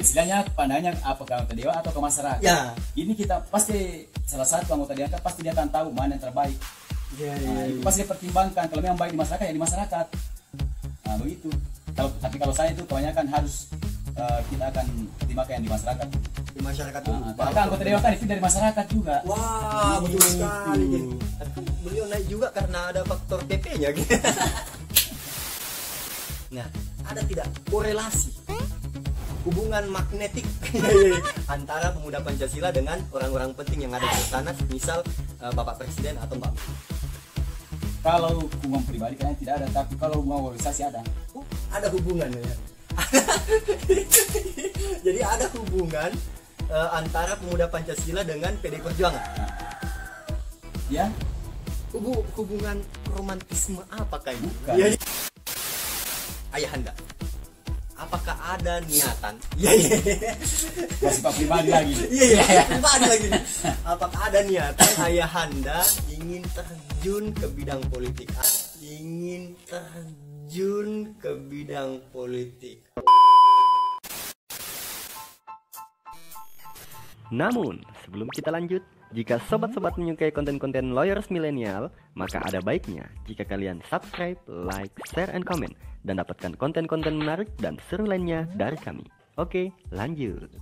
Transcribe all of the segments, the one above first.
istilahnya pandangnya apakah anggota dewan atau ke masyarakat. Ya. Ini kita pasti salah satu anggota dewan pasti dia akan tahu mana yang terbaik. Itu pasti dipertimbangkan. Kalau memang baik di masyarakat ya di masyarakat. Nah begitu. Tapi kalau saya itu kebanyakan harus kita akan pertimbangkan yang di masyarakat. Di masyarakat dulu. Karena anggota dewan kan itu dari masyarakat juga. Wah, betul sekali. Tapi kan beliau naik juga karena ada faktor PP-nya gitu. Nah, ada tidak korelasi hubungan magnetik antara pemuda Pancasila dengan orang-orang penting yang ada di sana, misal Bapak Presiden atau Mbak? Kalau hubungan pribadi kayaknya tidak ada, tapi kalau hubungan organisasi ada. Ada hubungannya ya. Jadi ada hubungan antara pemuda Pancasila dengan PD Perjuangan. Ya? Hubungan romantisme apakah ini? Bukan. Ya. Ayahanda, apakah ada niatan? Iya. Masih pak pribadi lagi. Iya. Pribadi lagi. Apakah ada niatan Ayahanda ingin terjun ke bidang politik? Namun, sebelum kita lanjut, jika sobat-sobat menyukai konten-konten lawyers milenial, maka ada baiknya jika kalian subscribe, like, share, and comment, dan dapatkan konten-konten menarik dan seru lainnya dari kami. Oke, lanjut.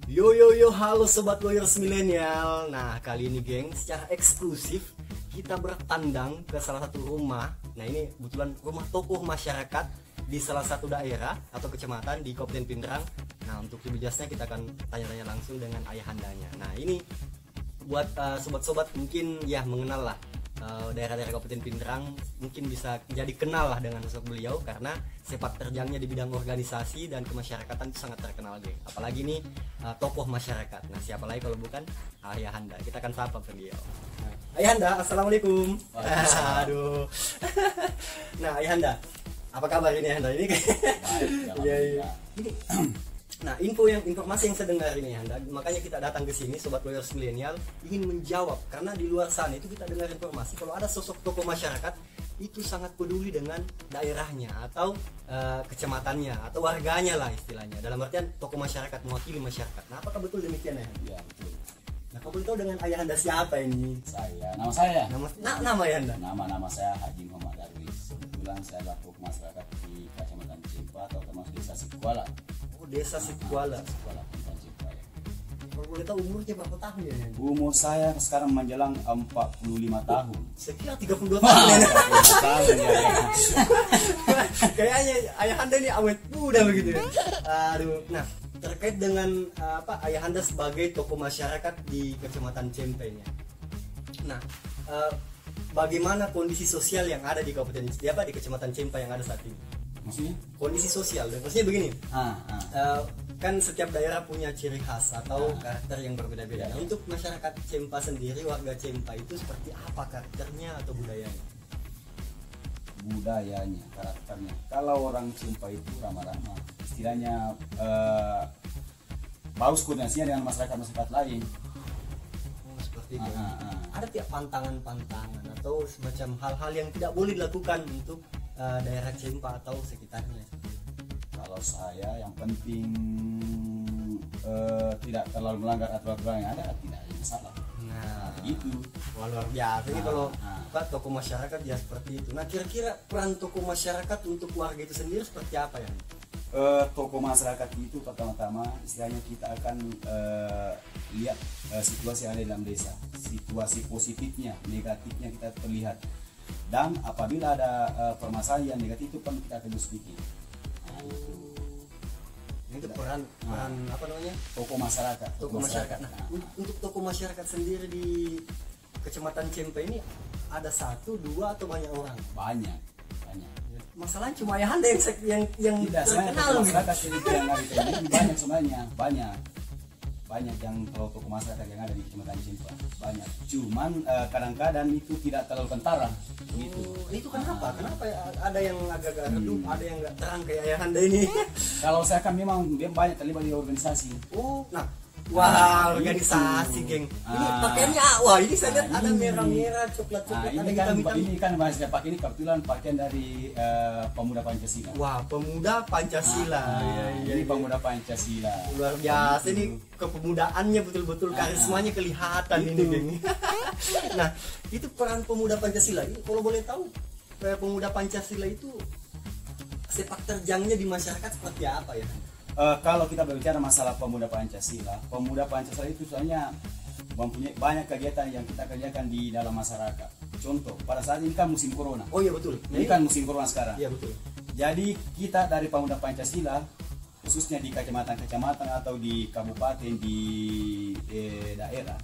Yo, halo sobat lawyers milenial. Nah, kali ini geng, secara eksklusif kita bertandang ke salah satu rumah. Nah, ini kebetulan rumah tokoh masyarakat di salah satu daerah atau kecamatan di Kabupaten Pindrang. Nah, untuk lebih jelasnya kita akan tanya-tanya langsung dengan ayahandanya. Nah, ini buat sobat-sobat mungkin ya mengenal lah daerah-daerah Kabupaten Pindrang, mungkin bisa jadi kenal lah dengan sosok beliau karena sepak terjangnya di bidang organisasi dan kemasyarakatan itu sangat terkenal geng. Apalagi nih tokoh masyarakat. Nah, siapa lagi kalau bukan Ayahanda. Kita akan sapa beliau. Ayahanda, assalamualaikum. Aduh. Nah, Ayahanda, apa kabar ini Ayahanda? Ini iya. Ini nah, informasi yang saya dengar ini Ayahanda, makanya kita datang ke sini sobat lawyers milenial ingin menjawab karena di luar sana itu kita dengar informasi kalau ada sosok tokoh masyarakat itu sangat peduli dengan daerahnya atau kecamatannya atau warganya lah istilahnya. Dalam artian tokoh masyarakat mewakili masyarakat. Nah, apakah betul demikian ya? Iya betul. Nah, kau boleh tahu dengan Ayahanda siapa ini? Nama saya. Nama Ayahanda. Nama saya Haji Muhammad Darwis. Kebetulan saya adalah masyarakat di Kecamatan Cimpa atau termasuk Desa Sikuala. Oh, Desa Sikuala. Sikuala, Cimpa ya. Kalau boleh tahu umurnya berapa tahun ya? Umur saya sekarang menjelang 45 tahun. Sekitar 32 tahun ya. 45 tahun ya. Kayaknya Ayahanda ini awet muda begitu ya. Aduh, nah terkait dengan Ayahanda sebagai tokoh masyarakat di Kecamatan Cempenya. Nah, bagaimana kondisi sosial yang ada di Kabupaten di Kecamatan Cempa yang ada saat ini? Maksudnya? Kondisi sosial, dan maksudnya begini. Kan setiap daerah punya ciri khas atau karakter yang berbeda-beda. Nah, untuk masyarakat Cempa sendiri, warga Cempa itu seperti apa karakternya atau budayanya? Budayanya, karakternya. Kalau orang Cempa itu ramah-ramah, istilahnya bagus koordinasinya dengan masyarakat lain. Oh, seperti itu. Ada tiap pantangan-pantangan atau semacam hal-hal yang tidak boleh dilakukan untuk daerah Cempa atau sekitarnya? Kalau saya yang penting tidak terlalu melanggar aturan yang ada, tidak ada masalah. Nah, itu luar biasa ini kalau tokoh masyarakat ya seperti itu. Nah, kira-kira peran tokoh masyarakat untuk warga itu sendiri seperti apa ya? Tokoh masyarakat itu pertama-tama istilahnya kita akan lihat situasi yang ada dalam desa, situasi positifnya, negatifnya kita terlihat, dan apabila ada permasalahan yang negatif itu pun kita akan sedikit. Itu peran apa namanya? Tokoh masyarakat. Tokoh masyarakat. Nah, untuk tokoh masyarakat sendiri di Kecamatan Cempa ini ada satu, dua atau banyak orang? Banyak. Masalahnya cuma Ayahanda yang tidak terkenal. Masyarakat yang ada di sini banyak sebenarnya, banyak yang tokoh masyarakat yang ada di Kecamatan Cempa banyak. Cuman kadang-kadang itu tidak terlalu kentara. Gitu. Itu kenapa? Kenapa ada yang agak redup, ada yang nggak terang kayak Ayahanda ini? Kalau saya kan memang dia banyak terlibat di organisasi. Oh, nah Wah, organisasi, geng. Ini pakaiannya, wah ini saya lihat ada merah-merah, coklat-coklat, ada hitam-hitam. Ini kan saya pakai ini kebetulan pakaian dari Pemuda Pancasila. Wah, Pemuda Pancasila. Ini Pemuda Pancasila. Luar biasa ini kepemudaannya betul-betul karismanya kelihatan ini, geng. Nah, itu peran Pemuda Pancasila. Ini kalau boleh tahu, Pemuda Pancasila itu sepak terjangnya di masyarakat seperti apa ya? Kalau kita berbicara masalah Pemuda Pancasila itu soalnya mempunyai banyak kegiatan yang kita kerjakan di dalam masyarakat. Contoh, pada saat ini kan musim corona. Oh iya betul. Ini kan musim corona sekarang. Iya betul. Jadi kita dari Pemuda Pancasila, khususnya di kecamatan-kecamatan atau di kabupaten di daerah.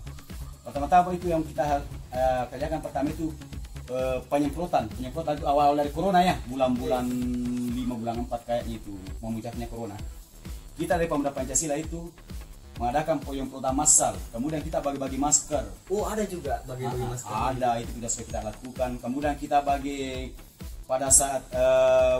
Pertama-tama itu yang kita kerjakan pertama itu penyemprotan itu awal dari corona ya, bulan-bulan 5 bulan 4 kayaknya itu memuncaknya corona. Kita dari Pemuda Pancasila itu mengadakan penyemprotan massal, kemudian kita bagi-bagi masker. Oh ada juga bagi-bagi masker. Ada, itu sudah kita lakukan. Kemudian kita bagi pada saat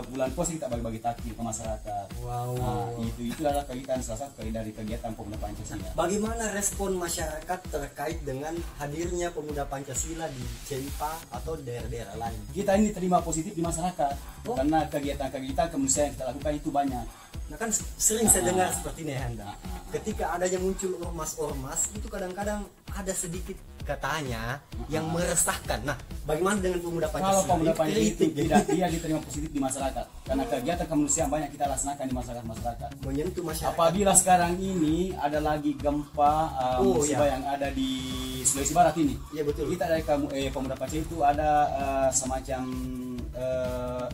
bulan puasa kita bagi-bagi takjil ke masyarakat. Wow. Itu adalah kegiatan salah satu dari kegiatan Pemuda Pancasila. Bagaimana respon masyarakat terkait dengan hadirnya Pemuda Pancasila di Cempa atau daerah-daerah lain? Kita ini terima positif di masyarakat karena kegiatan-kegiatan kemanusiaan yang kita lakukan itu banyak. Nah kan sering saya dengar seperti ini Anda. Ketika adanya muncul ormas-ormas itu kadang-kadang ada sedikit katanya yang meresahkan. Nah, bagaimana dengan Pemuda Pancasila? Kalau Pemuda Pancasila itu tidak diterima positif di masyarakat, karena kegiatan kemanusiaan banyak kita laksanakan di masyarakat. Menyentuh masyarakat. Apabila sekarang ini ada lagi gempa musibah yang ada di Sulawesi Barat ini, iya betul. Kita dari Pemuda Pancasila itu ada semacam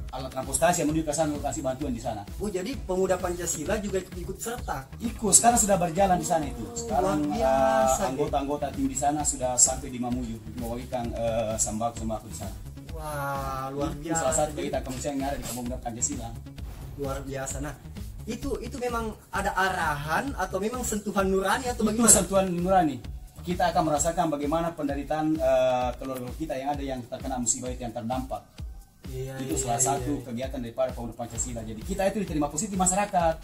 alat transportasi yang menuju ke sana lokasi bantuan di sana. Oh jadi Pemuda Pancasila juga ikut serta? Ikut, sekarang sudah berjalan di sana itu. Sekarang anggota-anggota tim di sana sudah sampai di Mamuju membagikan sembako di sana. Wah luar biasa. Salah satu kegiatan kemanusiaan yang ada di Pemuda Pancasila. Luar biasa. Nah itu memang ada arahan atau memang sentuhan nurani atau bagaimana? Itu sentuhan nurani. Kita akan merasakan bagaimana penderitaan keluarga kita yang ada yang terkena musibah itu, yang terdampak. Itu salah satu kegiatan daripada Pemuda Pancasila. Jadi kita itu diterima positif di masyarakat.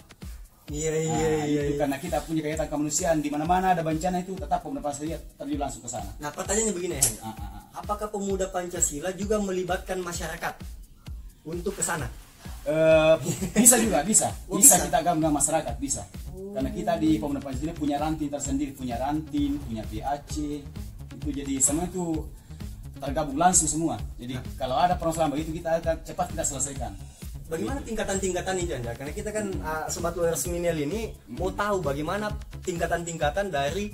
Itu karena kita punya kegiatan kemanusiaan di mana-mana ada bencana itu tetap Pemuda Pancasila terjun langsung ke sana. Nah pertanyaannya begini ya, apakah Pemuda Pancasila juga melibatkan masyarakat untuk ke sana? Bisa juga, bisa kita gabung dengan masyarakat, bisa. Karena kita di Pemuda Pancasila punya ranting tersendiri, punya PAC, itu jadi semua itu tergabung langsung semua. Jadi kalau ada permasalahan begitu kita akan cepat kita selesaikan. Bagaimana tingkatan-tingkatan ini Anda? Karena kita kan Sobat Lawyers Milenial ini mau tahu bagaimana tingkatan-tingkatan dari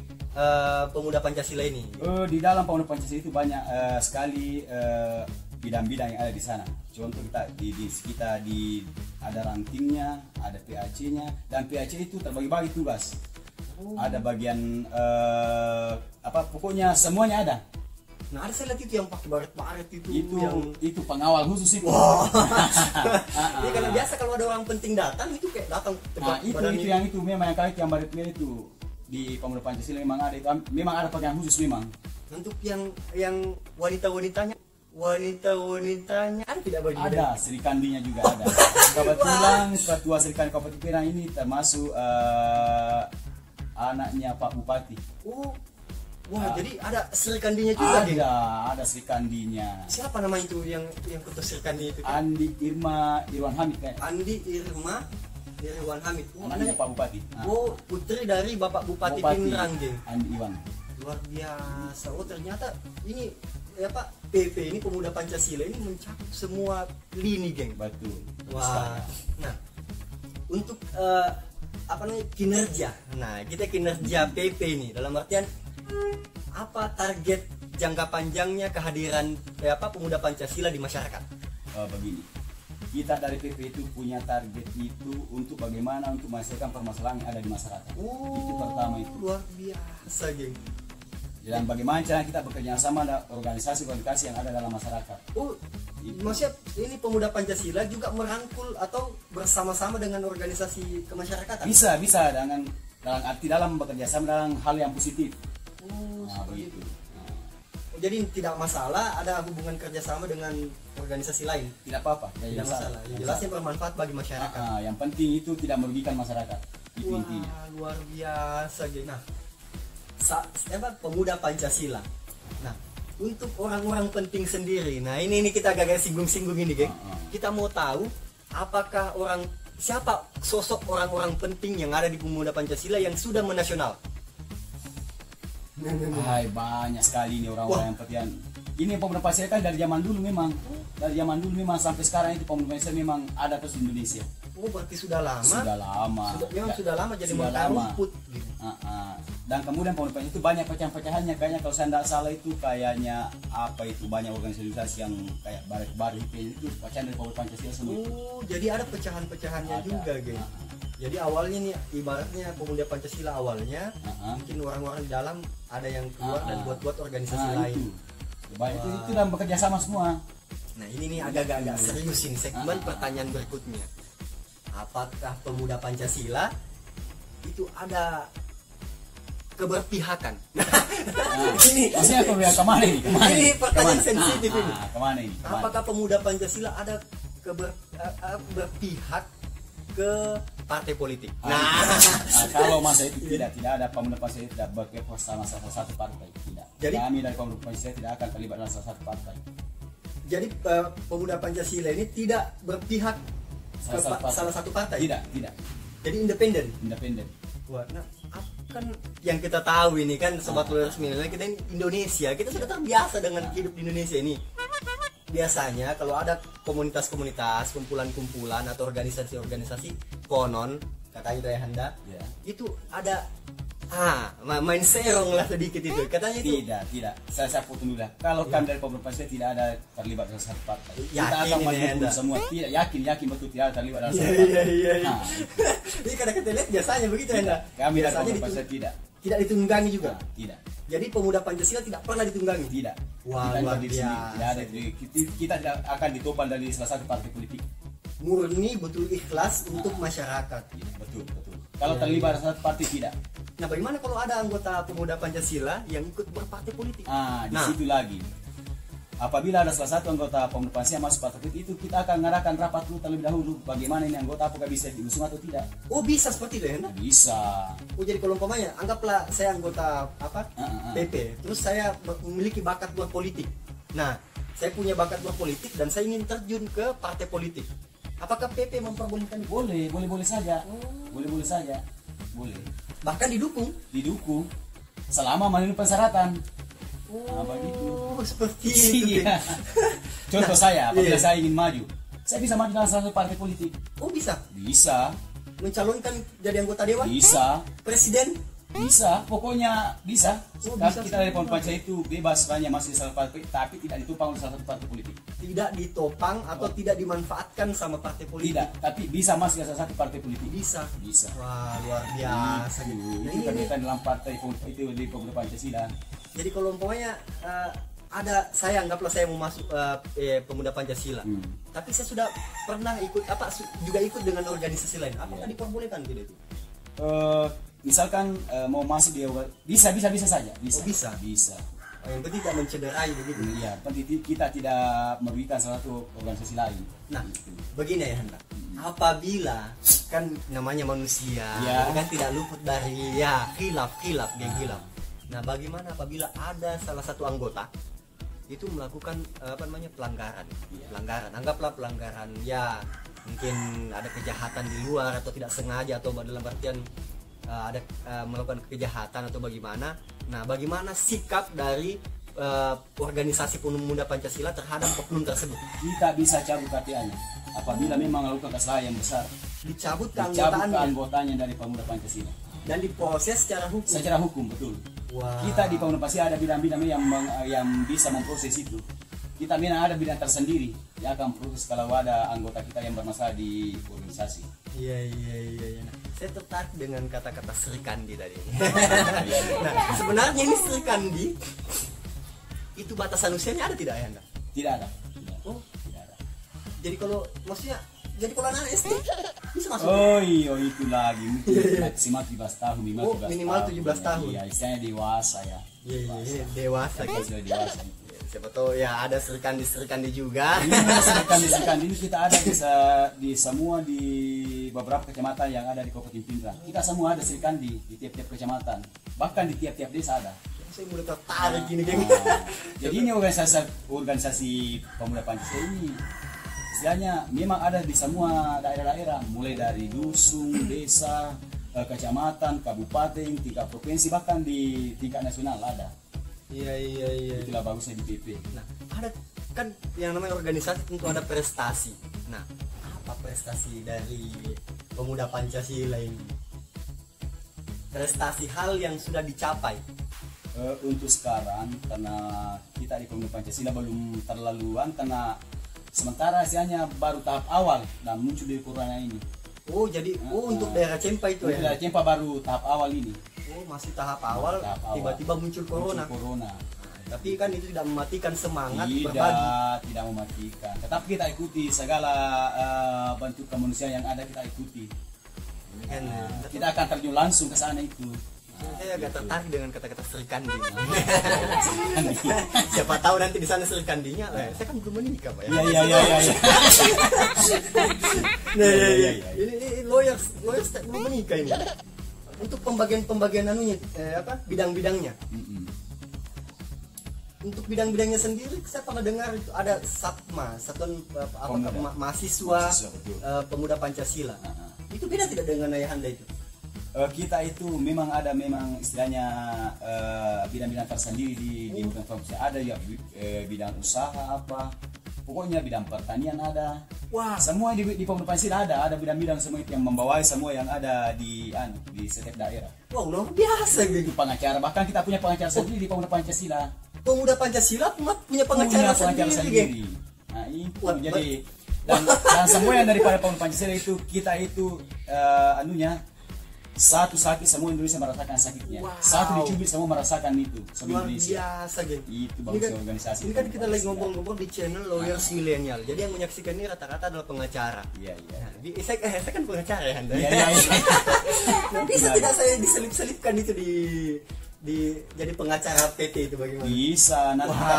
Pemuda Pancasila ini. Di dalam Pemuda Pancasila itu banyak sekali bidang-bidang yang ada di sana. Contoh kita ada rantingnya, ada PAC-nya, dan PAC itu terbagi-bagi tugas. Ada bagian pokoknya semuanya ada. Nah ada saya lihat itu yang pakai baret-baret itu pengawal khusus itu. Wow. Ini karena biasa kalau ada orang penting datang itu kayak datang tegak itu memang yang kali yang baret-baret itu di Pemuda Pancasila memang ada itu, memang ada pakaian khusus memang. Untuk yang wanitanya ada tidak bagi? Ada, Sri Kandinya juga ada. Kebetulan ketua Sri Kandi Kabupaten Pinang ini termasuk anaknya Pak Bupati. Wah, jadi ada Sri Kandinya juga? Ada Sri Kandinya. Siapa nama itu yang ketua Sri Kandi itu? Andi Irma Irwan Hamid kayak. Andi Irma Irwan Hamid. Anaknya Pak Bupati. Oh, putri dari Bapak Bupati Pinrang, geng. Andi Iwan. Luar biasa. Oh, ternyata ini PP ini Pemuda Pancasila ini mencakup semua lini, geng. Betul. Wah. Nah, untuk kinerja. Nah, kita kinerja PP ini dalam artian apa target jangka panjangnya kehadiran Pemuda Pancasila di masyarakat? Begini, kita dari PP itu punya target itu untuk bagaimana untuk menyelesaikan permasalahan yang ada di masyarakat. Itu pertama itu. Luar biasa, geng. Dan bagaimana cara kita bekerja sama dengan organisasi-organisasi yang ada dalam masyarakat. Maksudnya ini Pemuda Pancasila juga merangkul atau bersama-sama dengan organisasi kemasyarakatan? Bisa dalam arti dalam bekerja sama dalam hal yang positif. Begitu. Jadi tidak masalah ada hubungan kerjasama dengan organisasi lain? Tidak apa-apa. Tidak masalah. Jelasnya bermanfaat bagi masyarakat. Yang penting itu tidak merugikan masyarakat. Itu intinya. Luar biasa, geng. Nah, pemuda Pancasila. Nah, untuk orang-orang penting sendiri. Nah, ini kita agak singgung-singgung ini, geng. Kita mau tahu apakah siapa sosok orang-orang penting yang ada di pemuda Pancasila yang sudah menasional. Hai, banyak sekali ini orang-orang yang penting. Ini pemuda Pancasila kan dari zaman dulu memang sampai sekarang itu pemuda Pancasila memang ada terus di Indonesia. Oh, berarti sudah lama. Sudah lama jadi mau rumput gitu. Dan kemudian pemuda Pancasila itu banyak pecahan-pecahannya, kayaknya kalau saya tidak salah itu kayaknya apa itu banyak organisasi yang kayak baru itu pecahan dari pemuda Pancasila semua. Oh, jadi ada pecahan-pecahannya juga, geng. Jadi awalnya nih ibaratnya pemuda Pancasila awalnya mungkin orang-orang di dalam ada yang keluar dan buat organisasi lain. Baik itu dan bekerja sama semua. Nah, ini nih agak-agak serius ini segmen pertanyaan berikutnya. Apakah pemuda Pancasila itu ada keberpihakan? Ini maksudnya kemana ini? Ini pertanyaan sensitif ini. Kemana ini? Apakah pemuda Pancasila ada berpihak ke partai politik? Kalau masa itu tidak ada pemuda Pancasila tidak berpihak sama salah satu partai, tidak. Jadi kami dari pemuda Pancasila tidak akan terlibat dalam salah satu partai. Jadi pemuda Pancasila ini tidak berpihak ke salah satu partai? Tidak. Jadi independen. Wah, nah kan yang kita tahu ini kan sobat Lawyers Milenial, kita ini Indonesia, kita sudah terbiasa dengan hidup di Indonesia ini. Biasanya kalau ada komunitas-komunitas, kumpulan-kumpulan atau organisasi-organisasi konon katanya dari Anda, itu ada main serong lah sedikit itu katanya itu. Tidak. Saya potong dulu lah. Kalau kami dari pemuda Pancasila tidak ada terlibat dalam satu partai. Kita Yakin akan ini mendukung Anda? semua. Tidak, yakin betul tidak ada terlibat dalam satu partai. Iya. Ini kadang kita lihat biasanya begitu Anda. Kami dari Biasanya pemuda Pancasila tidak ditunggangi juga. Tidak. Jadi pemuda Pancasila tidak pernah ditunggangi. Tidak. Wah, Kita luar berdiri sendiri. biasa. Tidak ada. Kita tidak akan ditopang dari salah satu partai politik. Murni betul ikhlas untuk masyarakat. Betul. Kalau terlibat dalam satu partai tidak. Nah, bagaimana kalau ada anggota pemuda Pancasila yang ikut berpartai politik? Di situ lagi. Apabila ada salah satu anggota pemuda Pancasila masuk partai politik itu, kita akan mengadakan rapat dulu terlebih dahulu bagaimana ini anggota apakah bisa diusung atau tidak. Oh, bisa seperti itu ya? Bisa. Oh, jadi kalau umpamanya anggaplah saya anggota PP, terus saya memiliki bakat buat politik. Nah, saya punya bakat buat politik dan saya ingin terjun ke partai politik. Apakah PP memperbolehkan? Boleh saja. Boleh saja. Boleh. Bahkan didukung selama memenuhi persyaratan. Begitu. Seperti itu. Contoh saya, apabila saya ingin maju, saya bisa maju dalam salah satu partai politik. Oh, bisa. Mencalonkan jadi anggota dewan? Bisa. Presiden? Bisa, pokoknya bisa. Bisa. Kita dari pemuda Pancasila itu bebas banyak masuk di salah partai, tapi tidak ditopang oleh salah satu partai politik. Tidak ditopang atau tidak dimanfaatkan sama partai politik? Tidak, tapi bisa masuk di salah satu partai politik. Bisa. Wah, luar biasa. Itu terlibat dalam partai itu di pemuda Pancasila. Jadi kalau umpamanya saya anggaplah saya mau masuk pemuda Pancasila, tapi saya sudah pernah juga ikut dengan organisasi lain. Apakah diperbolehkan tidak itu? Misalkan mau masuk dia bisa saja. Bisa. Yang penting tidak mencederai begitu. Iya, penting kita tidak merugikan salah satu organisasi lain. Nah, begini ya Hendra. Apabila kan namanya manusia, kan tidak luput dari khilaf. Nah, bagaimana apabila ada salah satu anggota itu melakukan pelanggaran? Anggaplah pelanggaran, mungkin ada kejahatan di luar atau tidak sengaja atau dalam artian ada melakukan kejahatan atau bagaimana. Nah, bagaimana sikap dari organisasi pemuda Pancasila terhadap oknum tersebut? Kita bisa cabut KTA-nya apabila memang melakukan kesalahan yang besar. Dicabut keanggotaannya dari pemuda Pancasila dan diproses secara hukum. Betul. Wow. Kita di pemuda Pancasila ada bidang-bidang yang bisa memproses itu. Kita ada bidang tersendiri yang akan proses kalau ada anggota kita yang bermasalah di organisasi. Iya. Nah, saya tertarik dengan kata-kata Sri Kandi tadi. Nah, sebenarnya ini Sri Kandi itu batasan usianya ada tidak ya Anda? Tidak ada. Oh, tidak ada. Jadi kalau anak SD bisa masuk? Oh iya, itu lagi maksimal 17 tahun, minimal 17 tahun. Iya, istilahnya dewasa ya. Iya, dewasa. Sudah dewasa. siapa tahu ya ada serikandi juga. Serikandi ini kita ada di semua di beberapa kecamatan yang ada di Kabupaten Pindrang. Kita semua ada serikandi di tiap-tiap kecamatan, bahkan di tiap-tiap desa ada. Saya mulai tertarik gini geng. Jadi ini organisasi pemuda Pancasila ini istilahnya memang ada di semua daerah-daerah, mulai dari dusun, desa, kecamatan, kabupaten, tingkat provinsi, bahkan di tingkat nasional ada. Iya. Itulah bagusnya di PP. Nah, ada kan yang namanya organisasi tentu ada prestasi. Nah, apa prestasi dari pemuda Pancasila ini? Prestasi hal yang sudah dicapai. Untuk sekarang karena kita di pemuda Pancasila belum terlaluan, karena sementara istilahnya baru tahap awal dan muncul dari corona ini. Oh, jadi untuk daerah Cempa itu untuk ya? daerah Cempa baru tahap awal ini. Oh, masih tahap awal, tiba-tiba muncul corona. Nah, tapi kan itu tidak mematikan semangat berbagi. Tidak mematikan. Tetap kita ikuti segala bentuk kemanusiaan yang ada, kita ikuti. Kita akan terjun langsung ke sana itu. Saya agak tertarik dengan kata-kata serikandi. Siapa tahu nanti di sana serikandinya. Saya kan belum menikah, Pak. Iya. Ini lawyers belum menikah ini. Untuk pembagian anunya bidang-bidangnya. Untuk bidang-bidangnya sendiri saya pernah dengar itu ada SAPMA, Satuan Mahasiswa Pemuda Pancasila. Itu beda tidak dengan ayahanda itu? Kita itu memang istilahnya bidang-bidang tersendiri di bukan fokus. Ada ya bidang usaha apa, pokoknya bidang pertanian ada. Wah, semua di Pemuda Pancasila ada bidang-bidang semua itu yang membawai semua yang ada di setiap daerah. Wow, luar biasa gitu. Pengacara, bahkan kita punya pengacara sendiri di Pemuda Pancasila. Pemuda Pancasila punya pengacara sendiri. Nah itu jadi dan semua yang daripada Pemuda Pancasila itu kita itu satu sakit semua Indonesia merasakan sakitnya. Wow. Satu dicubit semua merasakan itu semua luar Indonesia. Biasa gitu. Itu bagus organisasi. Ini kan kita lagi ngobrol-ngobrol di channel Lawyers Millennial. Jadi yang menyaksikan ini rata-rata adalah pengacara. Iya. Nah, saya kan pengacara ya Anda. Iya. Nah, bisa tidak saya diselip-selipkan itu jadi pengacara PT itu bagaimana? Bisa, nanti kita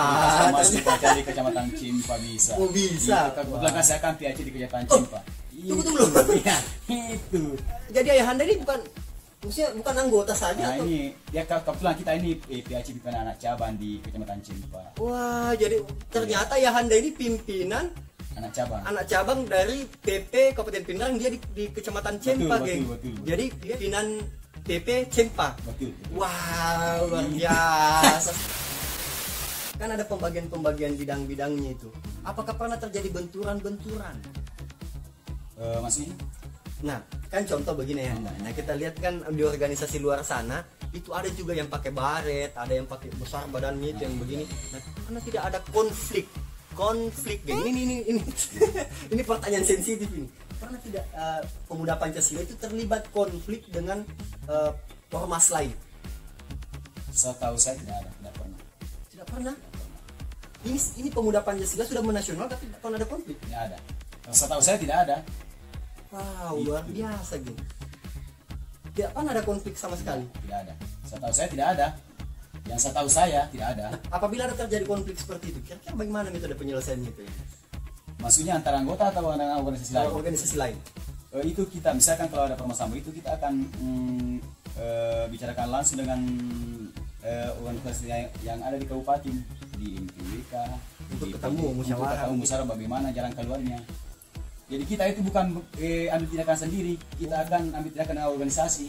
masuk pengacara di Kecamatan Cimpa bisa. Oh bisa. Kebetulan saya kan PAC di Kecamatan Cimpa. Tunggu. Iya, itu. Jadi ayahanda ini bukan anggota saja. Nah atau? ini ya kebetulan kita ini PAC pimpinan anak cabang di Kecamatan Cimpa. Wah, jadi ternyata ayahanda ini pimpinan anak cabang dari PP Kabupaten Pindrang, dia di Kecamatan Cempa, geng. Betul. Jadi pimpinan PP Cempa. Betul. Wow, luar biasa. Kan ada pembagian bidang-bidangnya itu. Apakah pernah terjadi benturan-benturan? Maksudnya? Nah, kan contoh begini ya. Nah, kita lihat kan di organisasi luar sana itu ada juga yang pakai baret, ada yang pakai besar badannya itu yang begini. Nah, karena tidak ada konflik, geng. Ini ini pertanyaan sensitif ini. Pernah tidak pemuda Pancasila itu terlibat konflik dengan ormas lain? Setahu saya tidak pernah. Tidak pernah. Ini pemuda Pancasila sudah menasional tapi tidak pernah ada konflik. Tidak ada. Setahu saya tidak ada. Wow, luar biasa gitu. Tidak pernah ada konflik sama sekali. Tidak ada. Setahu saya tidak ada. Yang setahu saya tidak ada. Nah, apabila ada terjadi konflik seperti itu, kira-kira bagaimana metode penyelesaiannya itu? Maksudnya antara anggota atau dengan organisasi lain? Organisasi lain. Itu kita misalkan kalau ada permasalahan itu kita akan bicarakan langsung dengan organisasi yang ada di kabupaten, di MPWK, untuk ketemu musyawarah bagaimana jalan keluarnya. Jadi kita itu bukan ambil tindakan sendiri, kita akan ambil tindakan dengan organisasi.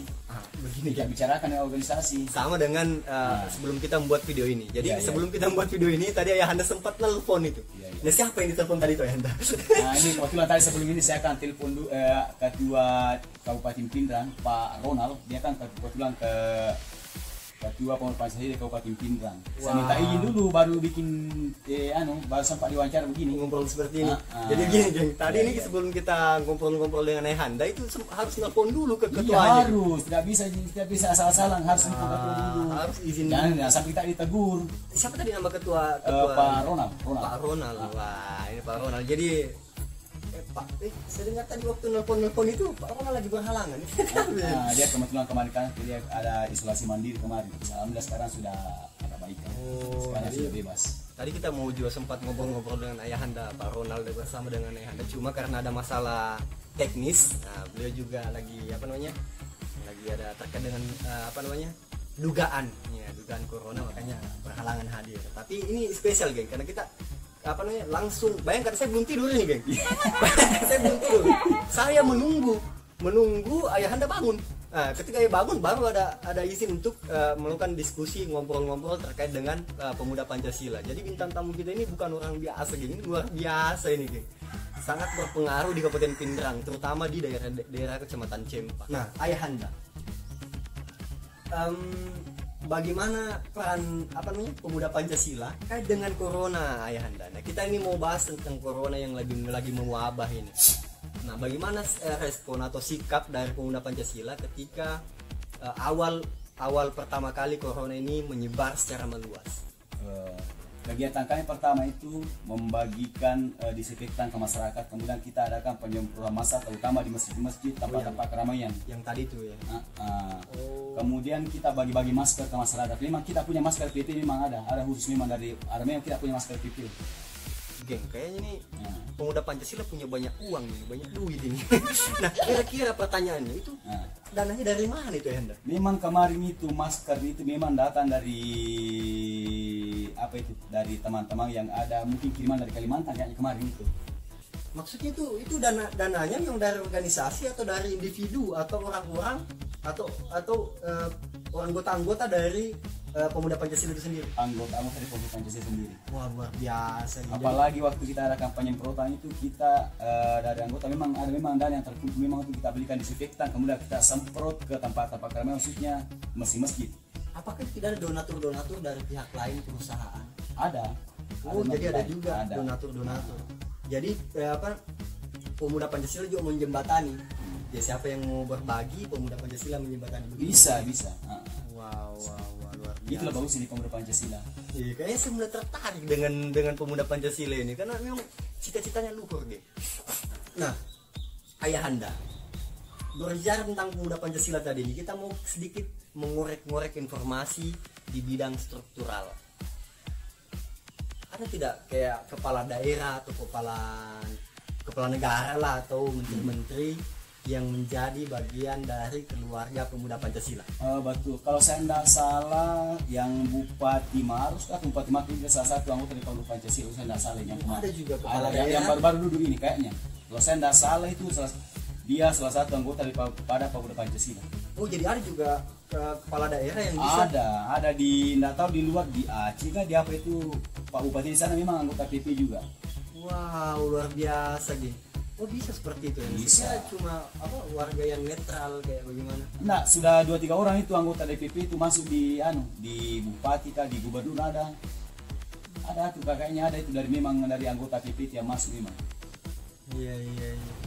Begini kita bicarakan dengan organisasi. Sama dengan sebelum kita membuat video ini. Jadi sebelum kita membuat video ini, tadi ayahanda sempat nelpon itu. Nah, siapa yang ditelepon tadi itu ayahanda? Nah ini kebetulan tadi sebelum ini saya akan telepon Ketua Kabupaten Pindrang, Pak Ronald. Dia kan kebetulan Ketua Pemuda Pancasila di Kabupaten Pindrang. Saya minta izin dulu baru bikin baru sempat diwawancara begini. Ngobrol seperti ini. Jadi gini, geng. Tadi ini sebelum kita ngobrol dengan ayahanda itu harus nelpon dulu ke ketuanya. Harus, tidak bisa asal-asalan, harus nelpon ketua dulu. Harus izin. Jangan sampai kita ditegur. Siapa tadi nama ketua? Pak Ronald. Pak Ronald. Wah, ini Pak Ronald. Jadi Pak, saya dengar tadi waktu nelpon itu Pak Ronald lagi berhalangan. Dia kebetulan kemarin kan dia ada isolasi mandiri kemarin. Alhamdulillah sekarang sudah agak abaikan. Oh, Sekarang jadi- sudah bebas. Tadi kita mau juga sempat ngobrol-ngobrol dengan ayahanda Pak Ronald bersama dengan ayahanda, cuma karena ada masalah teknis, nah beliau juga lagi lagi ada terkait dengan dugaan corona, makanya berhalangan hadir. Tapi ini spesial geng, karena kita langsung bayangkan, saya belum tidur nih geng. Saya belum tidur, saya menunggu ayahanda bangun. Nah, ketika dia bangun baru ada izin untuk melakukan diskusi, ngobrol-ngobrol terkait dengan pemuda Pancasila. Jadi bintang tamu kita ini bukan orang biasa geng, ini luar biasa ini geng. Sangat berpengaruh di Kabupaten Pindrang, terutama di daerah Kecamatan Cempa. Nah, ayahanda, bagaimana peran pemuda Pancasila kait dengan corona ayahanda? Nah, kita ini mau bahas tentang corona yang lagi mewabah ini. Nah, bagaimana respon atau sikap dari pemuda Pancasila ketika awal pertama kali corona ini menyebar secara meluas? Kegiatan kami pertama itu membagikan disinfektan ke masyarakat, kemudian kita adakan penyemprotan massal terutama di masjid-masjid, tempat-tempat keramaian. Yang tadi itu ya. Kemudian kita bagi-bagi masker ke masyarakat. Memang kita punya masker PP, memang ada khusus memang memang kita punya masker PP. Geng, kayaknya nih pemuda Pancasila punya banyak uang nih, banyak duit ini. Nah, kira-kira pertanyaannya itu dananya dari mana itu Anda? Memang kemarin itu masker itu memang datang dari dari teman-teman yang ada mungkin kiriman dari Kalimantan kayaknya kemarin itu. Maksudnya itu dananya yang dari organisasi atau dari individu atau orang-orang atau anggota-anggota dari pemuda Pancasila itu sendiri? Anggota dari pemuda Pancasila sendiri. Wah, luar biasa. Apalagi waktu kita ada kampanye penyemprotan itu kita dari anggota memang ada yang terkumpul, memang untuk kita belikan disinfektan, kemudian kita semprot ke tempat-tempat keramaian, maksudnya masjid-masjid. Apakah tidak ada donatur dari pihak lain perusahaan? Ada. Jadi ada juga donatur. Jadi pemuda Pancasila juga menjembatani. Ya, siapa yang mau berbagi, pemuda Pancasila menjembatani. Bisa. Wow, luar biasa. Itulah bagusnya di pemuda Pancasila. Iya, kayaknya saya mulai tertarik dengan pemuda Pancasila ini karena memang cita-citanya luhur deh. Nah, ayahanda, berbicara tentang pemuda Pancasila tadi ini, kita mau sedikit mengorek-ngorek informasi di bidang struktural. Ada tidak kayak kepala daerah atau kepala negara lah atau menteri-menteri yang menjadi bagian dari keluarga pemuda Pancasila? Betul. Kalau saya tidak salah, yang Bupati Maros atau Bupati Maros itu salah satu anggota dari pemuda Pancasila. Saya tidak salah yang kemarin. Ada juga kepala Ada daerah yang baru-baru duduk ini kayaknya. Kalau saya tidak salah itu dia salah satu anggota daripada pemuda Pancasila. Oh, jadi ada juga kepala daerah yang bisa? Ada di, tidak tahu di luar, di Aceh kan, di apa itu Pak Bupati di sana memang anggota PP juga. Wow, luar biasa gitu. Oh, bisa seperti itu ya? Bisa. Saya cuma warga yang netral kayak bagaimana? Nah, sudah 2-3 orang itu anggota DPP itu masuk di Bupati kah, di Gubernur ada tuh kakaknya ada itu dari anggota PP yang masuk memang. Iya.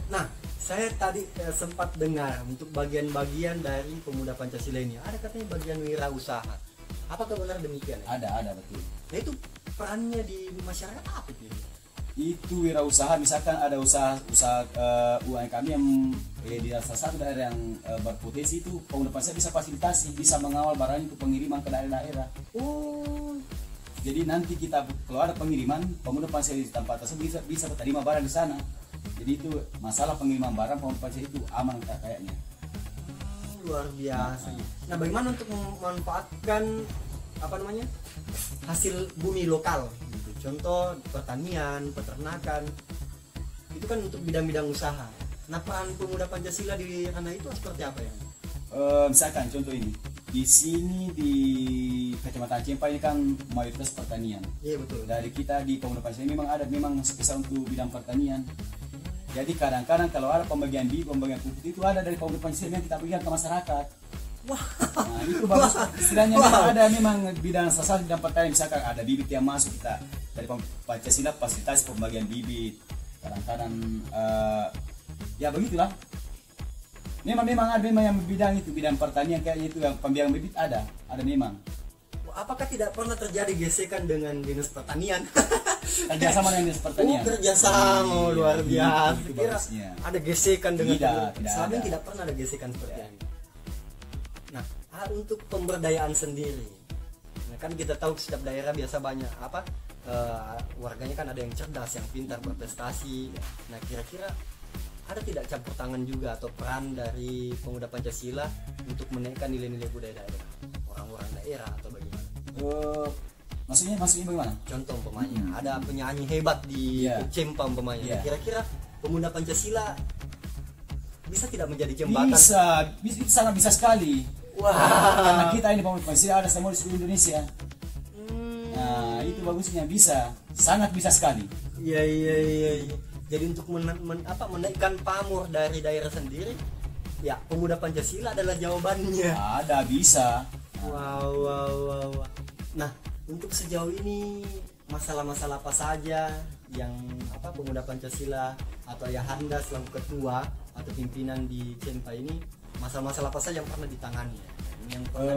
Nah, saya tadi sempat dengar untuk bagian-bagian dari pemuda Pancasila ini ada katanya bagian wirausaha. Apakah benar demikian? Ada betul. Nah, itu perannya di masyarakat apa itu? Itu wirausaha, misalkan ada usaha UMKM yang di salah satu daerah yang berpotensi, itu pemuda Pancasila bisa fasilitasi, bisa mengawal barang itu pengiriman ke daerah-daerah. Oh, jadi nanti kita kalau ada pengiriman, pemuda Pancasila di tempat tersebut bisa terima barang di sana. Jadi itu masalah pengiriman barang pemuda Pancasila itu aman kayaknya. luar biasa. Nah, bagaimana untuk memanfaatkan hasil bumi lokal? Contoh pertanian, peternakan, itu kan untuk bidang-bidang usaha. Nah, peran pemuda Pancasila di ranah itu seperti apa ya? Misalkan contoh ini, di sini di Kecamatan Cempa ini kan mayoritas pertanian. Iya, betul. Dari kita di pemuda Pancasila memang spesial untuk bidang pertanian. Jadi kadang-kadang kalau ada pembagian pupuk itu ada dari pemuda Pancasila yang kita bagikan ke masyarakat. Wah, nah, itu bagus. Istilahnya ada memang bidang sasaran bidang pertanian, misalkan ada bibit yang masuk, kita dari Pancasila fasilitas pembagian bibit. Kadang-kadang ya begitulah. Memang ada yang bidang itu, bidang pertanian kayaknya itu yang pembiayaan bibit ada memang. apakah tidak pernah terjadi gesekan dengan dinas pertanian? Kerjasama dengan dinas pertanian. Kerjasama luar biasa. Itu Kira bagusnya. ada gesekan dengan selama ini ada. tidak pernah ada gesekan seperti ini. Nah, untuk pemberdayaan sendiri. Nah, kan kita tahu setiap daerah biasa banyak apa warganya kan ada yang cerdas, yang pintar, berprestasi. Nah kira-kira ada tidak campur tangan juga atau peran dari pemuda Pancasila untuk menaikkan nilai-nilai budaya daerah, orang-orang daerah atau bagaimana? Maksudnya bagaimana? Contoh umpamanya ada penyanyi hebat di Cempa umpamanya. Kira-kira pemuda Pancasila bisa tidak menjadi jembatan? Bisa sangat bisa sekali. Wah. Karena kita ini pemuda Pancasila ada semua di seluruh Indonesia. Nah itu bagusnya, bisa, sangat bisa sekali. Iya. Jadi untuk menaikkan pamor dari daerah sendiri, ya pemuda Pancasila adalah jawabannya. Ada, bisa. Wow. Nah, untuk sejauh ini masalah-masalah apa saja yang pemuda Pancasila atau Ayahanda selaku ketua atau pimpinan di Cempa ini, masalah-masalah apa saja yang pernah ditangani? Yang pernah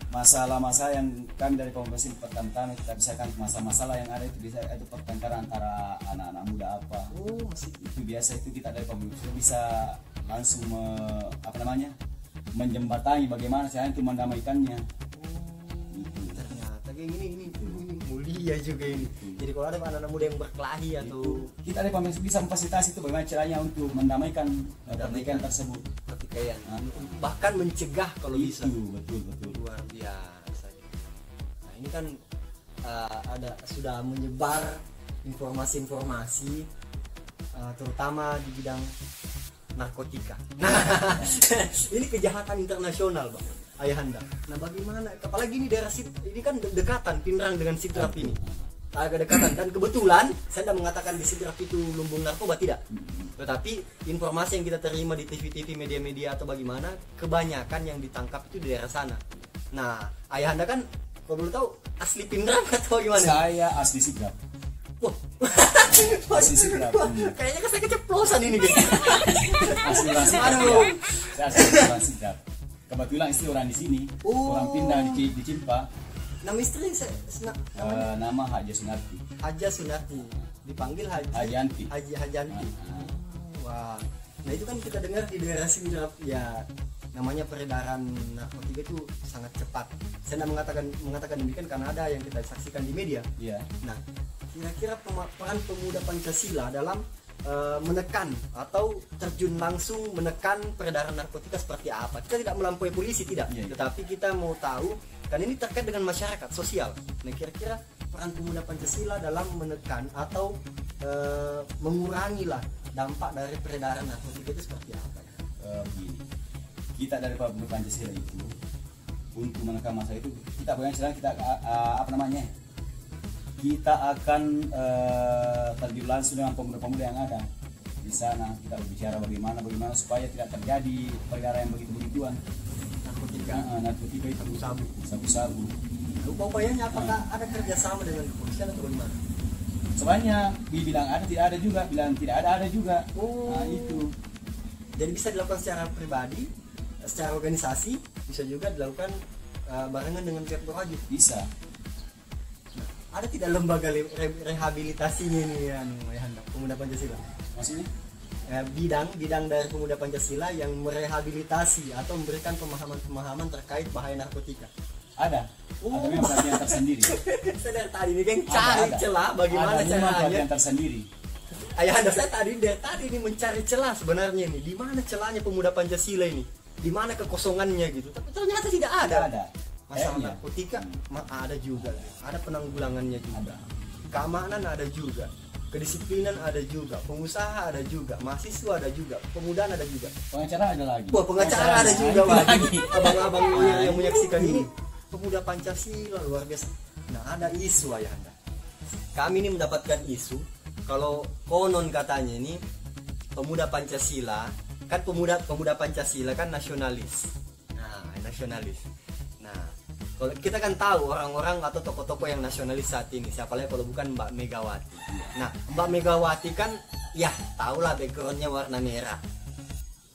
masalah-masalah yang kami dari Komisi pertama kita misalkan masalah-masalah yang ada itu bisa itu pertengkaran antara anak-anak muda apa. Itu biasa, itu kita dari Komisi bisa langsung menjembatani bagaimana saya itu mendamaikannya. Ternyata kayak gini mulia juga ini. Jadi kalau ada anak-anak muda yang berkelahi atau kita dari Komisi bisa memfasilitasi itu bagaimana caranya untuk mendamaikan pertikaian tersebut. Bahkan mencegah kalau bisa. Betul. Luar biasa. Nah ini kan sudah menyebar informasi-informasi terutama di bidang narkotika. Nah ini kejahatan internasional Bang Ayahanda. Nah bagaimana? Apalagi ini daerah ini kan dekatan Pinrang dengan Sidrap ini. Agak dekatan, dan kebetulan saya tidak mengatakan di Sidrap itu lumbung narkoba, tidak. Tetapi informasi yang kita terima di TV-TV, media-media atau bagaimana, kebanyakan yang ditangkap itu di daerah sana. Nah, Ayahanda kan kalau boleh tahu asli Pinrang atau gimana? Saya asli Sidrap. Wah. Asli Sidrap. Kayaknya saya keceplosan ini guys. Asli Sidrap. Saya asli Sidrap. Kebetulan istri orang di sini, orang Pinrang di Cimpa. Nama istri nama Haja Sunarti. Haja Sunarti. Dipanggil Hajanti. Wah. Nah itu kan kita dengar di daerah Sidrap ya, namanya peredaran narkotika itu sangat cepat. Saya tidak mengatakan demikian karena ada yang kita saksikan di media. Iya. Nah, kira-kira peran pemuda Pancasila dalam menekan atau terjun langsung menekan peredaran narkotika seperti apa? Kita tidak melampaui polisi, tidak. Tetapi kita mau tahu, kan ini terkait dengan masyarakat sosial. Nah, kira-kira peran pemuda Pancasila dalam menekan atau mengurangi lah dampak dari peredaran narkotika itu seperti apa? Begini, kita dari pemuda Pancasila itu untuk menekan masalah itu kita kita akan terjun langsung dengan pemuda-pemuda yang ada di sana. Kita berbicara bagaimana supaya tidak terjadi perkara yang begituan. Narkotika itu sabu-sabu. Upayanya apakah ada kerjasama dengan kepolisian atau bagaimana? Sebenarnya dibilang ada, tidak ada juga, bilang tidak ada juga. Nah itu. Jadi bisa dilakukan secara pribadi, secara organisasi, bisa juga dilakukan barengan dengan pihak berwajib. Bisa. Ada tidak lembaga rehabilitasinya ini yang Ayahanda pemuda Pancasila? Maksudnya? Bidang dari pemuda Pancasila yang merehabilitasi atau memberikan pemahaman terkait bahaya narkotika. Ada memang pelatihan tersendiri. Saya dari tadi ini kan cari celah bagaimana caranya. Pelatihan tersendiri. Ayahanda saya dari tadi ini mencari celah sebenarnya ini. Di mana celahnya pemuda Pancasila ini? Di mana kekosongannya gitu? Tapi ternyata tidak ada. Masalah narkotika ada juga, ada penanggulangannya juga, keamanan ada juga, kedisiplinan ada juga, pengusaha ada juga, mahasiswa ada juga, pemudaan ada juga, pengacara ada lagi. Wah, pengacara ada juga lagi. Abang-abang yang menyaksikan ini pemuda Pancasila luar biasa. Nah ada isu Ayahanda, kami ini mendapatkan isu kalau konon katanya ini pemuda Pancasila kan pemuda Pancasila kan nasionalis. Nah nasionalis. Nah kalau kita kan tahu orang-orang atau tokoh-tokoh yang nasionalis saat ini, siapa lagi kalau bukan Mbak Megawati. Nah, Mbak Megawati kan ya tahulah backgroundnya warna merah.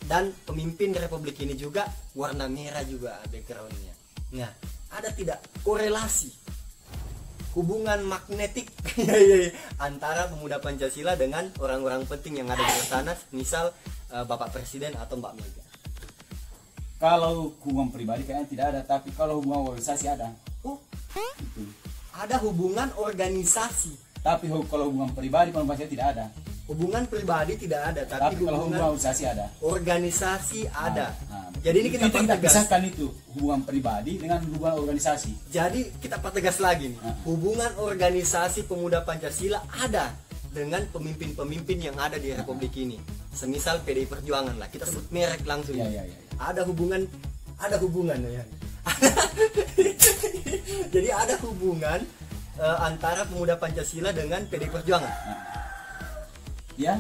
Dan pemimpin Republik ini juga warna merah juga backgroundnya. Nah, ada tidak korelasi hubungan magnetik antara pemuda Pancasila dengan orang-orang penting yang ada di sana, misal Bapak Presiden atau Mbak Mega? Kalau hubungan pribadi kayaknya tidak ada, tapi kalau hubungan organisasi ada. Oh, Gitu. ada hubungan organisasi. Tapi kalau hubungan pribadi kalau Pancasila tidak ada. Hubungan pribadi tidak ada, Tapi tapi kalau hubungan hubungan organisasi ada. organisasi ada. Nah, Jadi ini kita kita pertegas. pisahkan itu hubungan pribadi dengan hubungan organisasi. Jadi kita pertegas lagi nih. Hubungan organisasi pemuda Pancasila ada dengan pemimpin-pemimpin yang ada di Republik ini. Semisal PDI Perjuangan lah, kita sebut merek langsung. Iya, iya, iya. Ada hubungan ya. Jadi ada hubungan antara pemuda Pancasila dengan PDI Perjuangan. Ya,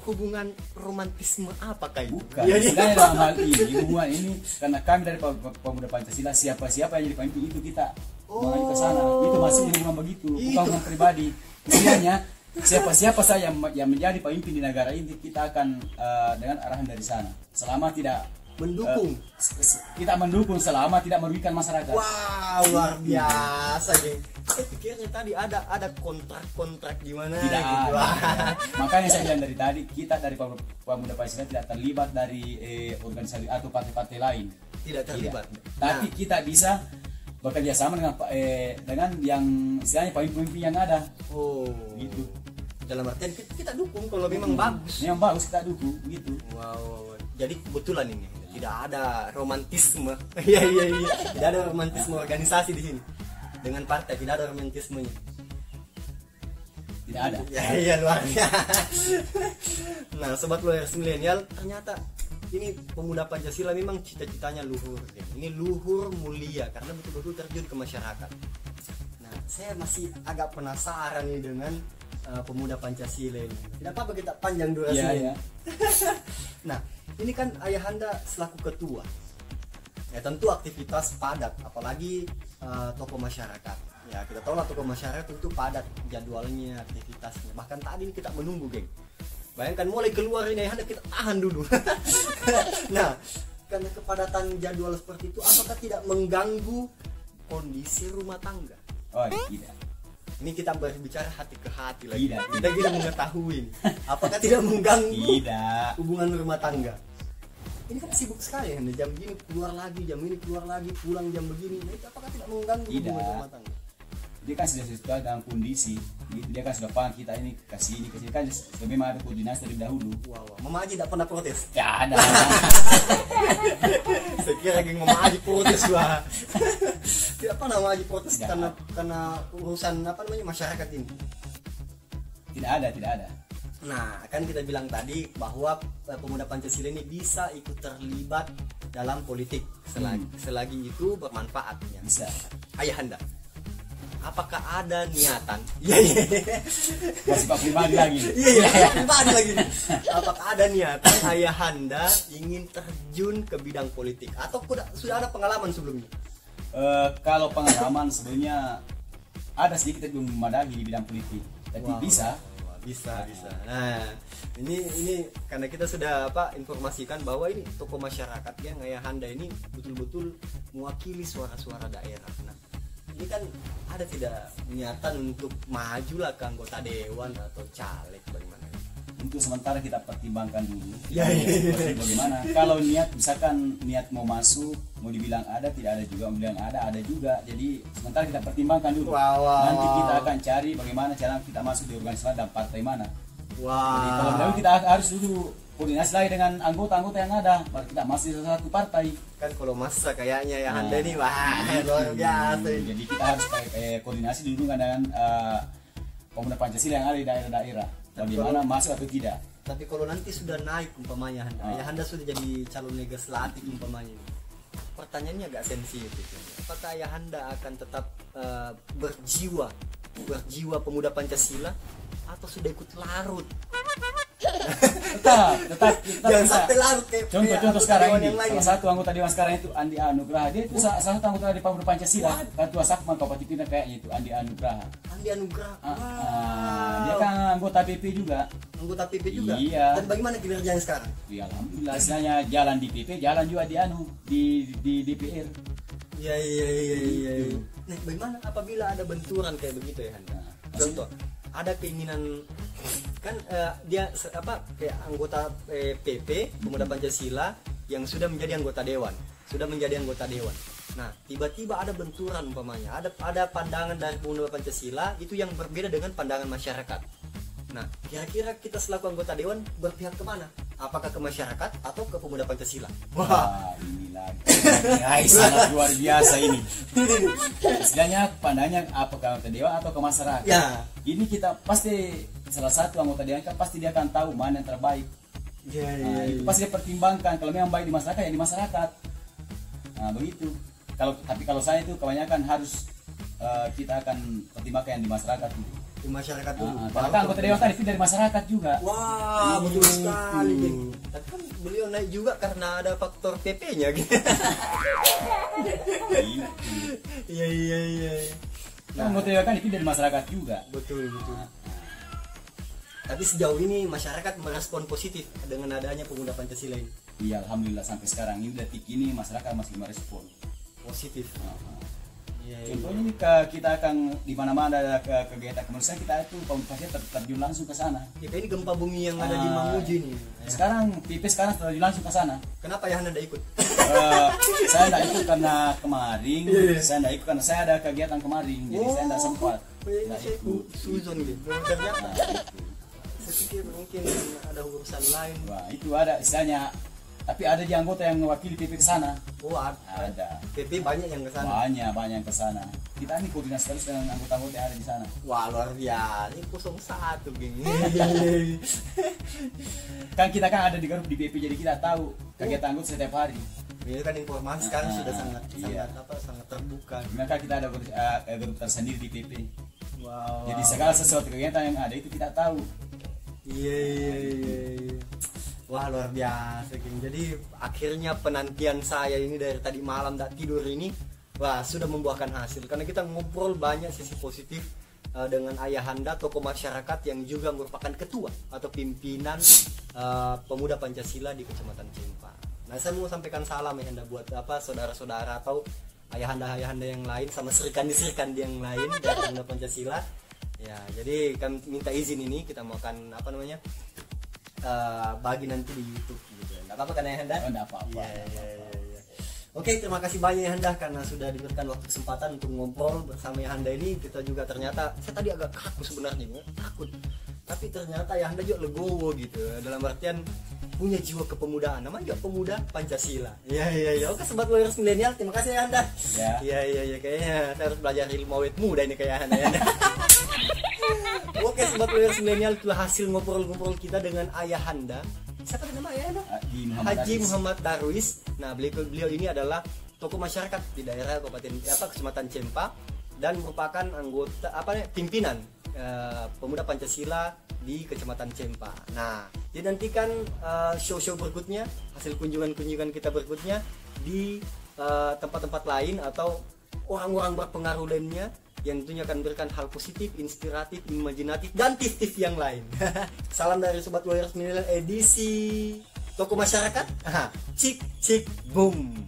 Hubungan romantisme apakah itu? bukan. Ya, Istilahnya dalam hal ini hubungan ini karena kami dari pemuda Pancasila siapa-siapa yang jadi pemimpin itu kita mengaju ke sana. Itu masih hubungan begitu, bukan hubungan pribadi. Istilahnya siapa-siapa saja yang menjadi pemimpin di negara ini kita akan dengan arahan dari sana. Selama tidak mendukung. Kita mendukung selama tidak merugikan masyarakat. Wah, luar biasa, geng. Saya pikirnya tadi ada kontrak-kontrak gimana Tidak gitu. ada. Makanya saya bilang dari tadi kita dari pemuda Pancasila tidak terlibat dari organisasi atau partai-partai lain. Tidak terlibat. Tapi kita bisa bekerja sama dengan yang istilahnya pemimpin yang ada. Oh, Gitu. dalam artian kita dukung kalau memang bagus. Yang bagus kita dukung gitu. Wow. Jadi kebetulan ini tidak ada romantisme. Iya. Tidak ada romantisme organisasi di sini. Dengan partai tidak ada romantismenya. Tidak ada. Iya luar biasa. Nah, sobat Lawyers Milenial, ternyata ini pemuda Pancasila memang cita-citanya luhur. Ini luhur mulia karena betul-betul terjun ke masyarakat. Nah, saya masih agak penasaran nih dengan pemuda Pancasila ini. Tidak apa-apa kita panjang durasinya. Iya. Nah, ini kan ayahanda selaku ketua. Ya tentu aktivitas padat, apalagi tokoh masyarakat. Ya kita tahu lah tokoh masyarakat tentu padat jadwalnya, aktivitasnya. Bahkan tadi kita menunggu, geng. Bayangkan mulai keluar ini ayahanda kita tahan dulu. Nah, karena kepadatan jadwal seperti itu, apakah tidak mengganggu kondisi rumah tangga? Oh, tidak. Ini kita berbicara hati ke hati lagi. Tidak. Kita tidak mengetahui. Apakah tidak mengganggu Tidak. hubungan rumah tangga? Ini kan sibuk sekali, jam gini keluar lagi, jam ini keluar lagi, pulang jam begini. Nah, itu apakah tidak mengganggu Tidak. hubungan rumah tangga? Dia kan sudah sesuai dengan kondisi. Dia kan sudah paham kita ini kasih kan sudah memang ada koordinasi dari dahulu. Wow. Mama Aji tidak pernah protes. Ya ada. Saya kira geng Mama Aji protes wah. Tidak pernah Mama Aji protes Tidak. karena urusan apa namanya masyarakat ini. Tidak ada. Nah, kan kita bilang tadi bahwa pemuda Pancasila ini bisa ikut terlibat dalam politik selagi itu bermanfaatnya. Bisa. Ayahanda, apakah ada niatan? Masih Pak pribadi lagi. Iya, pribadi lagi. Apakah ada niatan ayahanda ingin terjun ke bidang politik atau sudah ada pengalaman sebelumnya? Kalau pengalaman sebenarnya ada sedikit belum memadai di bidang politik, tapi Wow. bisa. Bisa. Nah, ini karena kita sudah informasikan bahwa ini tokoh masyarakat yang ayahanda ini betul-betul mewakili suara-suara daerah. Nah, ini kan ada tidak niatan untuk maju lah ke anggota dewan atau caleg bagaimana? Untuk sementara kita pertimbangkan dulu. Ya. Bagaimana? Kalau misalkan niat mau masuk, mau dibilang ada, tidak ada juga, mau bilang ada juga. Jadi sementara kita pertimbangkan dulu. Wow. Nanti kita akan cari bagaimana cara kita masuk di organisasi dan partai mana. Jadi kalau Wah. dahulu kita harus dulu koordinasi lagi dengan anggota-anggota yang ada, baru kita masuk di satu partai. Kan kalau masa kayaknya ayahanda ini wah luar biasa. Jadi kita harus koordinasi dulu dengan pemuda Pancasila yang ada di daerah-daerah. Bagaimana masuk atau tidak? Tapi kalau nanti sudah naik umpamanya ayahanda sudah jadi calon legislatif umpamanya, pertanyaannya agak sensitif. Apakah ayahanda akan tetap berjiwa pemuda Pancasila atau sudah ikut larut? tetap Jangan bisa. sampai larut kayak Contoh sekarang dewan ini, yang lain. salah satu anggota dewan sekarang itu Andi Anugraha. Dia itu salah satu anggota dari Pemuda Pancasila, ketua Sakman Kabupaten Pinang kayaknya itu Andi Anugraha. Andi Anugraha. Dia kan anggota PP juga. Anggota PP juga. Iya. Dan bagaimana kinerjanya sekarang? Ya alhamdulillah, istilahnya jalan di PP, jalan juga di DPR. Iya. Nah, bagaimana apabila ada benturan kayak begitu ya Handa? Contoh, ada keinginan kan dia kayak anggota PP Pemuda Pancasila yang sudah menjadi anggota dewan, Nah, tiba-tiba ada benturan umpamanya, ada pandangan dari pemuda Pancasila itu yang berbeda dengan pandangan masyarakat. Nah, kira-kira kita selaku anggota dewan berpihak kemana? Apakah ke masyarakat atau ke pemuda Pancasila? Wah, ini lagi. Sangat luar biasa ini. Istilahnya pandangnya apa ke anggota dewan atau ke masyarakat? Ya. Ini kita pasti salah satu anggota dewan kan pasti dia akan tahu mana yang terbaik. Itu pasti dia pertimbangkan. Kalau memang baik di masyarakat ya di masyarakat. Nah, begitu. Tapi kalau saya itu kebanyakan harus kita akan pertimbangkan yang di masyarakat itu. Di masyarakat dulu. Karena kan anggota dewan kan itu dari masyarakat juga. Wah, betul sekali. Tapi kan beliau naik juga karena ada faktor PP-nya gitu. Iya. Nah, anggota dewan kan itu dari masyarakat juga. Betul. Tapi sejauh ini masyarakat merespon positif dengan adanya pemuda Pancasila ini. Iya, alhamdulillah sampai sekarang ini detik ini masyarakat masih merespon Positif. Contohnya ini kita akan di mana-mana ada kegiatan kemanusiaan kita itu pasti terjun langsung ke sana. Ya, ini gempa bumi yang ada di Mamuju nih. Sekarang PP sekarang terjun langsung ke sana. Kenapa ya Anda ikut? Saya tidak ikut karena kemarin. Saya tidak ikut karena saya ada kegiatan kemarin, jadi saya tidak sempat. Tidak ikut. Suzon gitu. Ternyata. Saya pikir mungkin ada urusan lain. Wah, itu ada istilahnya. Tapi ada di anggota yang mewakili PP ke sana. Oh, ada. PP banyak yang ke sana. Banyak yang ke sana. Kita ini koordinasi terus dengan anggota-anggota yang ada di sana. Wah, luar biasa. Ini 01, geng. Kan kita kan ada di grup di PP, jadi kita tahu kegiatan anggota setiap hari. Ini kan informasi sekarang sudah sangat terbuka. Maka kita ada grup tersendiri di PP. Wow. Jadi segala sesuatu kegiatan yang ada itu kita tahu. Iya. Wah, luar biasa, geng. Jadi akhirnya penantian saya ini dari tadi malam tak tidur ini, wah, sudah membuahkan hasil. Karena kita ngobrol banyak sisi positif dengan Ayahanda, tokoh masyarakat yang juga merupakan ketua atau pimpinan pemuda Pancasila di Kecamatan Cempa. Nah, saya mau sampaikan salam Ayahanda buat saudara-saudara atau ayahanda-ayahanda yang lain sama serikandi yang lain dari pemuda Pancasila. Ya, jadi kami minta izin ini kita mau akan bagi nanti di YouTube gitu. Enggak apa-apa kan Ayahanda? Oh, enggak apa-apa. Iya. Oke, terima kasih banyak Ayahanda karena sudah diberikan waktu kesempatan untuk ngobrol bersama Ayahanda ini. Kita juga ternyata saya tadi agak kaku sebenarnya, takut. Tapi ternyata Ayahanda juga legowo gitu. Dalam artian punya jiwa kepemudaan. Namanya juga pemuda Pancasila. Iya. Oke, sobat Lawyers Milenial, terima kasih Ayahanda. Iya. Kayaknya saya harus belajar ilmu awet muda ini kayak Ayahanda. Oke, sobat Lawyers Milenial, itulah hasil ngobrol-ngobrol kita dengan Ayahanda. Siapa nama Ayahanda? Haji Muhammad Darwis. Nah, beliau ini adalah tokoh masyarakat di daerah Kecamatan Cempa dan merupakan anggota pimpinan pemuda Pancasila di Kecamatan Cempa. Nah, dinantikan show-show berikutnya, hasil kunjungan-kunjungan kita berikutnya di tempat-tempat lain atau orang-orang berpengaruh lainnya yang tentunya akan memberikan hal positif, inspiratif, imajinatif, dan tips-tips yang lain. Salam dari Sobat Lawyers Milenial edisi Tokoh Masyarakat. Cik boom.